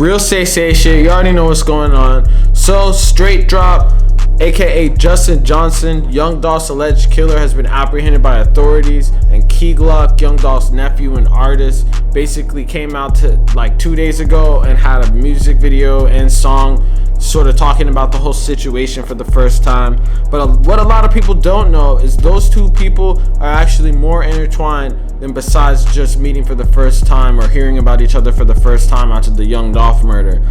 Real say shit. You already know what's going on. So Straight Dropp, aka Justin Johnson, Young Dolph's alleged killer, has been apprehended by authorities, and Key Glock, Young Dolph's nephew and artist, basically came out to like 2 days ago and had a music video and song sort of talking about the whole situation for the first time. But what a lot of people don't know is those two people are actually more intertwined than besides just meeting for the first time or hearing about each other for the first time after the Young Dolph murder.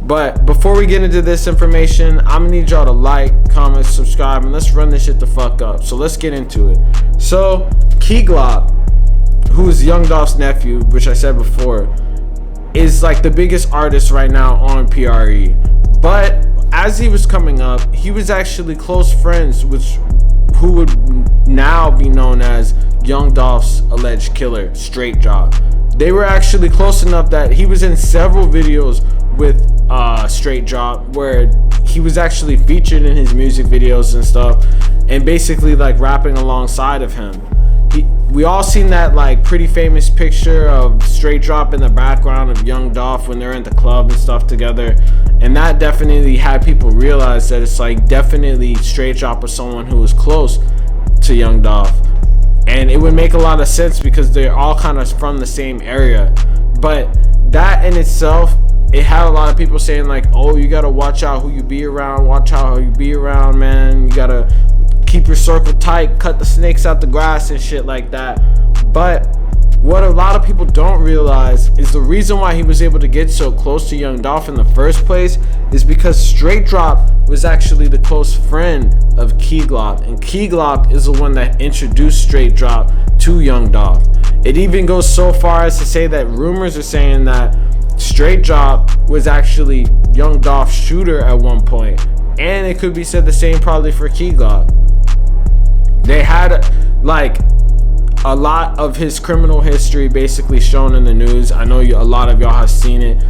But before we get into this information, I'm gonna need y'all to like, comment, subscribe, and let's run this shit the fuck up. So let's get into it. So Key Glock, who is Young Dolph's nephew, which I said before, is like the biggest artist right now on PRE. But as he was coming up, he was actually close friends with who would now be known as Young Dolph's alleged killer, Straight Dropp. They were actually close enough that he was in several videos with Straight Dropp, where he was actually featured in his music videos and stuff, and basically like rapping alongside of him. We all seen that like pretty famous picture of Straight Dropp in the background of Young Dolph when they're in the club and stuff together, and that definitely had people realize that it's like definitely Straight Dropp was someone who was close to Young Dolph. And it would make a lot of sense because they're all kind of from the same area. But that in itself, it had a lot of people saying like, oh, you gotta watch out who you be around, watch out how you be around, man. You gotta keep your circle tight, cut the snakes out the grass and shit like that. But what a lot of people don't realize is the reason why he was able to get so close to Young Dolph in the first place is because Straight Dropp was actually the close friend of Key Glock, and Key Glock is the one that introduced Straight Dropp to Young Dolph. It even goes so far as to say that rumors are saying that Straight Dropp was actually Young Dolph's shooter at one point, and it could be said the same probably for Key Glock. They had like a lot of his criminal history basically shown in the news. I know a lot of y'all have seen it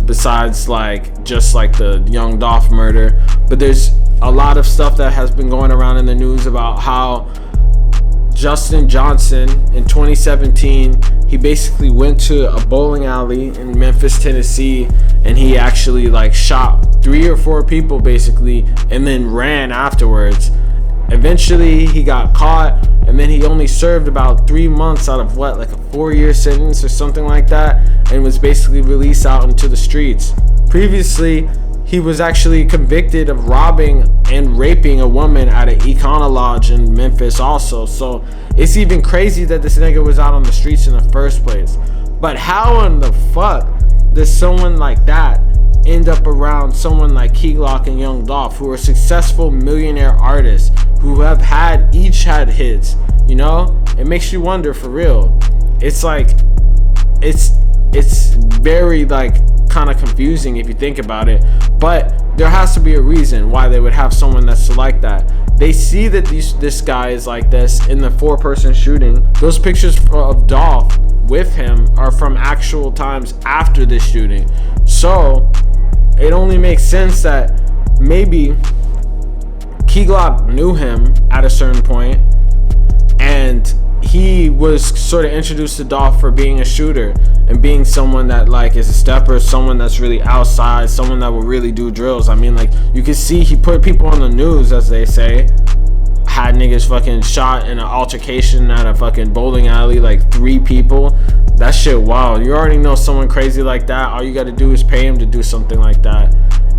besides like just like the Young Dolph murder, but there's a lot of stuff that has been going around in the news about how Justin Johnson in 2017, he basically went to a bowling alley in Memphis, Tennessee, and he actually like shot 3 or 4 people basically and then ran afterwards. Eventually he got caught, and then he only served about 3 months out of like a 4-year sentence or something like that, and was basically released out into the streets. Previously, he was actually convicted of robbing and raping a woman at an Econo Lodge in Memphis also. So it's even crazy that this nigga was out on the streets in the first place. But how in the fuck does someone like that end up around someone like Key Glock and Young Dolph, who are successful millionaire artists who have each had hits? You know, it makes you wonder for real. It's like it's very like kind of confusing if you think about it, but there has to be a reason why they would have someone that's like that. They see that this guy is like this in the 4-person shooting. Those pictures of Dolph with him are from actual times after this shooting, so it only makes sense that maybe Key Glock knew him at a certain point, and he was sort of introduced to Dolph for being a shooter and being someone that like is a stepper, someone that's really outside, someone that will really do drills. I mean, like, you can see he put people on the news, as they say, had niggas fucking shot in an altercation at a fucking bowling alley, like 3 people. That shit wild. You already know someone crazy like that, all you gotta do is pay him to do something like that.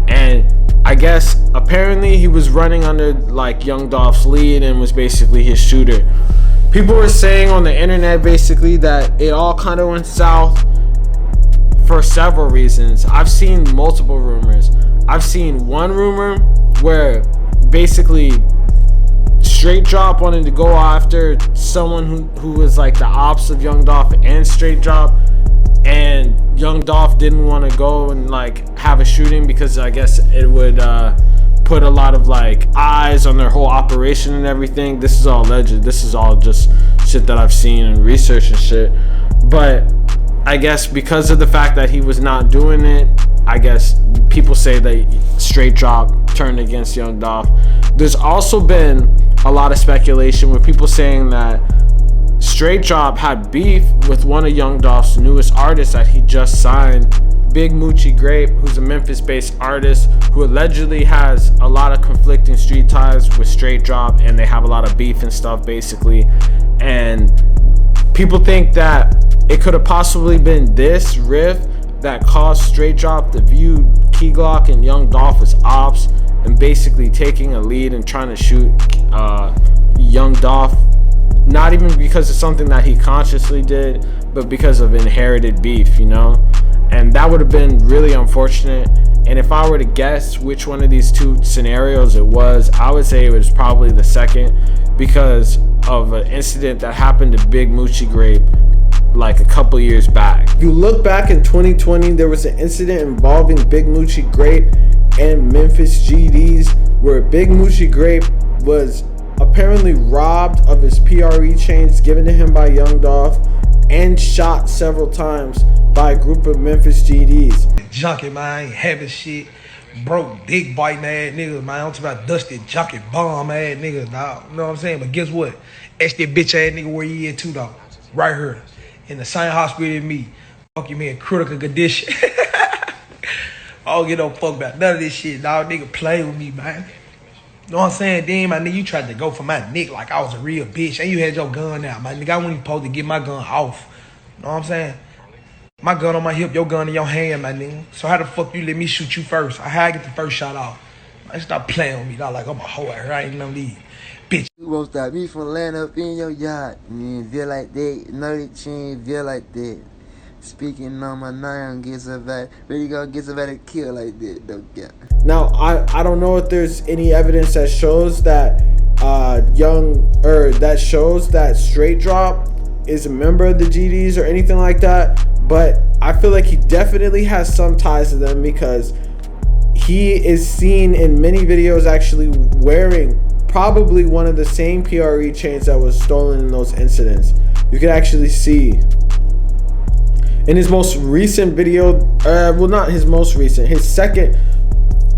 And I guess apparently he was running under like Young Dolph's lead and was basically his shooter. People were saying on the internet basically that it all kind of went south for several reasons. I've seen multiple rumors. I've seen one rumor where basically Straight Dropp wanted to go after someone who was like the ops of Young Dolph and Straight Dropp, and Young Dolph didn't want to go and like have a shooting because I guess it would put a lot of like eyes on their whole operation and everything. This is all alleged. This is all just shit that I've seen and research and shit. But I guess because of the fact that he was not doing it, I guess people say that Straight Dropp turned against Young Dolph. There's also been a lot of speculation with people saying that Straight Dropp had beef with one of Young Dolph's newest artists that he just signed Big Moochie Grape, who's a Memphis-based artist who allegedly has a lot of conflicting street ties with Straight Drop, and they have a lot of beef and stuff basically. And people think that it could have possibly been this riff that caused Straight Drop to view Key Glock and Young Dolph as ops, and basically taking a lead and trying to shoot Young Dolph, not even because of something that he consciously did, but because of inherited beef, you know? And that would have been really unfortunate. And if I were to guess which one of these two scenarios it was, I would say it was probably the second, because of an incident that happened to Big Moochie Grape like a couple years back. If you look back in 2020, there was an incident involving Big Moochie Grape and Memphis GDs, where Big Moochie Grape was apparently robbed of his PRE chains given to him by Young Dolph and shot several times by a group of Memphis GDs. Junkie, man, I ain't having shit. Broke, dick biting ass niggas, man. I'm talking about dusty, junkie, bomb ass niggas, dog. You know what I'm saying? But guess what? That's that bitch ass nigga where you at too, dog. Right here. In the same hospital as me. Fuck you, man, critical condition. I don't get no fuck about none of this shit, dog. Nigga play with me, man. You know what I'm saying? Then, my nigga, you tried to go for my neck like I was a real bitch. And you had your gun out, my nigga. I wasn't even supposed to get my gun off. You know what I'm saying? My gun on my hip, your gun in your hand, my nigga. So how the fuck you let me shoot you first? How I get the first shot off? Man, stop playing with me, dog. Like I'm a hoe out here. I ain't no lead. Bitch. You won't stop me from laying up in your yard. You ain't feel like that. Know that you ain't feel like that. Speaking on my nine, get somebody, really gonna get somebody killed like that, don't get. Now, I don't know if there's any evidence that shows that that shows that Straight Drop is a member of the GDs or anything like that, but I feel like he definitely has some ties to them, because he is seen in many videos actually wearing probably one of the same PRE chains that was stolen in those incidents. You can actually see in his most recent video, well, not his most recent, his second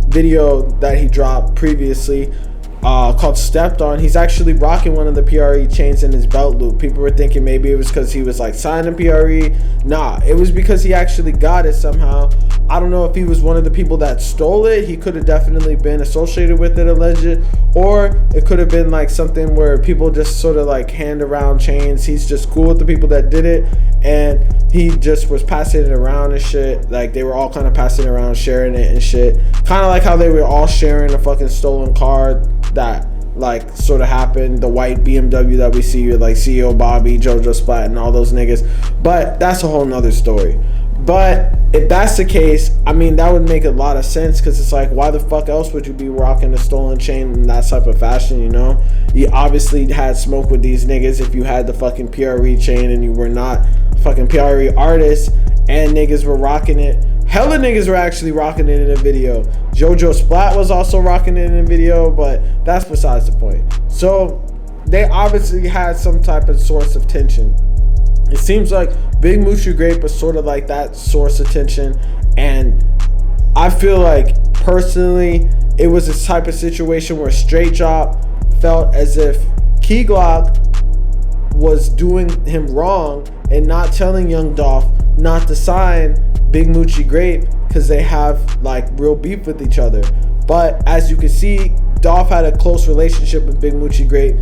video that he dropped previously, called Stepped On, he's actually rocking one of the PRE chains in his belt loop. People were thinking maybe it was because he was like signing PRE. Nah, it was because he actually got it somehow. I don't know if he was one of the people that stole it. He could have definitely been associated with it, alleged, or it could have been like something where people just sort of like hand around chains. He's just cool with the people that did it, and he just was passing it around and shit. Like they were all kind of passing it around, sharing it and shit. Kind of like how they were all sharing a fucking stolen car that like sort of happened, the white BMW that we see with like CEO Bobby, JoJo Splat, and all those niggas. But that's a whole nother story. But if that's the case, I mean, that would make a lot of sense, because it's like, why the fuck else would you be rocking a stolen chain in that type of fashion, you know? You obviously had smoke with these niggas if you had the fucking PRE chain and you were not a fucking PRE artist, and niggas were rocking it. Hella niggas were actually rocking it in a video. JoJo Splat was also rocking it in a video, but that's besides the point. So they obviously had some type of source of tension. It seems like Big Moochie Grape was sort of like that source of tension, and I feel like personally it was this type of situation where Straight Drop felt as if Key Glock was doing him wrong and not telling Young Dolph not to sign Big Moochie Grape because they have like real beef with each other. But as you can see, Dolph had a close relationship with Big Moochie Grape.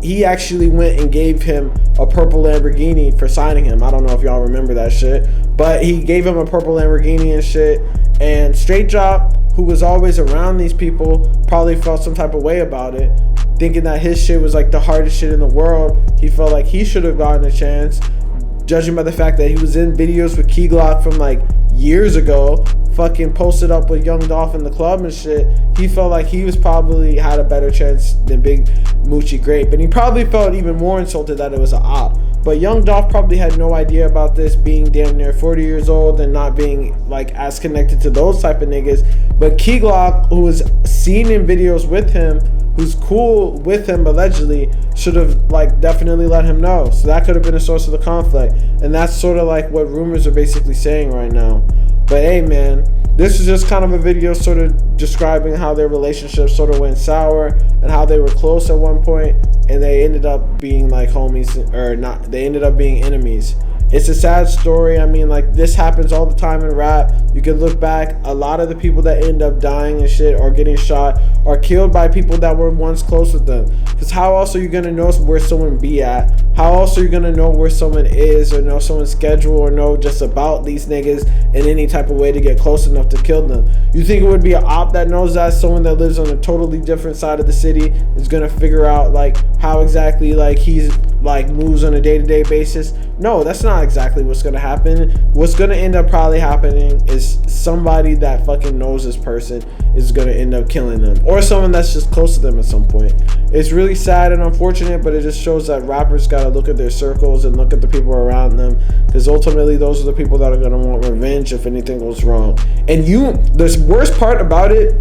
He actually went and gave him a purple Lamborghini for signing him. I don't know if y'all remember that shit, but he gave him a purple Lamborghini and shit. And Straight Drop, who was always around these people, probably felt some type of way about it, thinking that his shit was like the hardest shit in the world. He felt like he should have gotten a chance, judging by the fact that he was in videos with Key Glock from like years ago, fucking posted up with Young Dolph in the club and shit. He felt like he was probably had a better chance than Big Moochie Grape, and he probably felt even more insulted that it was an op. But Young Dolph probably had no idea about this, being damn near 40 years old and not being like as connected to those type of niggas. But Key Glock, who was seen in videos with him, who's cool with him allegedly, should have like definitely let him know. So that could have been a source of the conflict, and that's sort of like what rumors are basically saying right now. But hey man, this is just kind of a video sort of describing how their relationship sort of went sour and how they were close at one point and they ended up being like homies, or not, they ended up being enemies. It's a sad story. I mean, like, this happens all the time in rap. You can look back, a lot of the people that end up dying and shit or getting shot are killed by people that were once close with them. Because how else are you going to know where someone be at? How else are you going to know where someone is, or know someone's schedule, or know just about these niggas in any type of way to get close enough to kill them? You think it would be an op that knows that? Someone that lives on a totally different side of the city is going to figure out, like, how exactly, like, he's, like, moves on a day-to-day basis? No, that's not exactly what's going to happen. What's going to end up probably happening is somebody that fucking knows this person is going to end up killing them, or someone that's just close to them at some point. It's really sad and unfortunate, but it just shows that rappers got to look at their circles and look at the people around them, because ultimately those are the people that are going to want revenge if anything goes wrong. And the worst part about it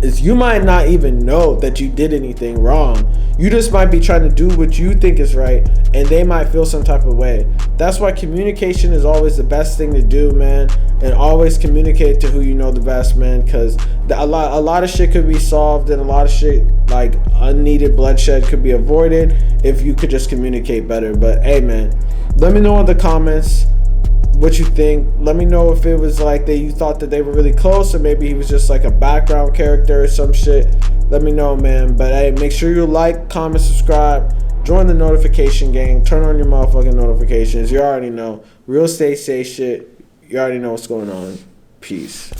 is you might not even know that you did anything wrong. You just might be trying to do what you think is right, and they might feel some type of way. That's why communication is always the best thing to do, man. And always communicate to who you know the best, man, because a lot of shit could be solved, and a lot of shit, like unneeded bloodshed, could be avoided if you could just communicate better. But hey, man, let me know in the comments what you think. Let me know if it was like that you thought that they were really close, or maybe he was just like a background character or some shit. Let me know, man. But hey, make sure you like, comment, subscribe, join the notification gang, turn on your motherfucking notifications. You already know. Real estate say shit. You already know what's going on. Peace.